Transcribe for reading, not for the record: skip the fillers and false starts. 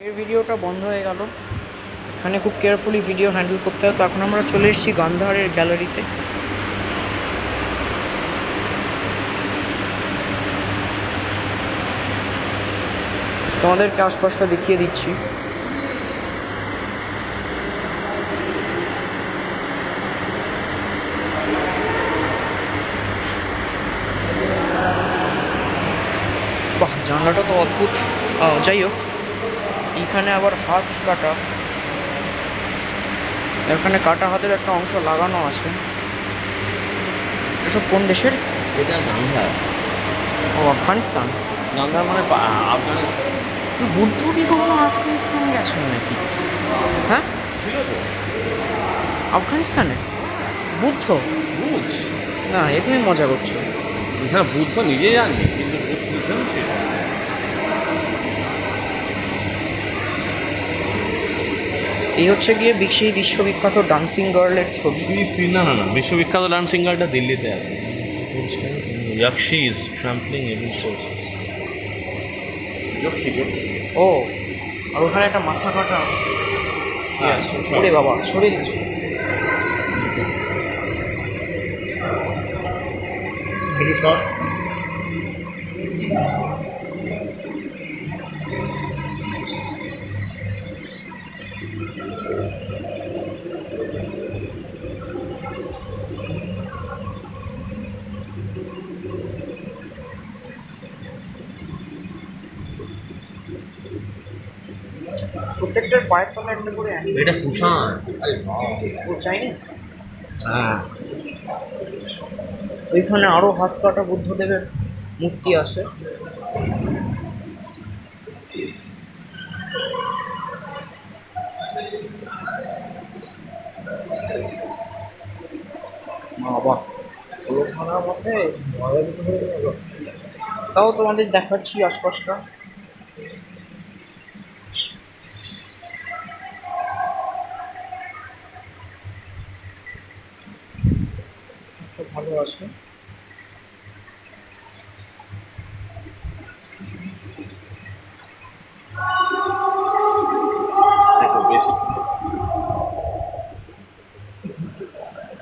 এর ভিডিওটা বন্ধ হয়ে গেল। এখানে খুব কেয়ারফুলি ভিডিও হ্যান্ডেল করতে হয়। তো এখন আমরা চলে এসেছি গান্ধারের গ্যালারিতে। তোমাদেরকে আশপাশটা দেখিয়ে দিচ্ছি। বাহ, জানলাটা তো অদ্ভুত। যাই হোক, এখানে আবার হাত কাটা, এখানে কাটা হাতের একটা অংশ লাগানো আছে। এসব কোন দেশের? এটা গান্ধার। ও, আফগানিস্তান। গান্ধার মানে আফগানিস্তান। বুদ্ধ কি কখনো আফগানিস্তানে গেছেন নাকি? হ্যাঁ, ছিল তো আফগানিস্তানে বুদ্ধ? বুধ। না, এ তুমি মজা করছো। হ্যাঁ, বুদ্ধ নিজে জাননি, কিন্তু বুধ ভীষণ ছিল। এই হচ্ছে গিয়ে সেই বিশ্ববিখ্যাত ডান্সিং গার্লের ছবি। না না না, বিশ্ববিখ্যাত ডান্সিং গার্লটা দিল্লিতে আছে। ইয়াকশি ইজ ট্রাম্পলিং এভরি ফোর্সেস। যক্ষী যক্ষী। ও, আর ওখানে একটা মাথা কাটা আছে। ওরে বাবা, সরে দিচ্ছি। প্রত্যেকটার পায়ের তলা একটা করে এটা কুষাণ। ও চাইনিজ। হ্যাঁ, ওইখানে আরো হাত কাটা বুদ্ধদেবের মূর্তি আছে। বাবা, ওখানের মধ্যে তাও তোমাদের দেখাচ্ছি আশপাশটা। ভালো আছে।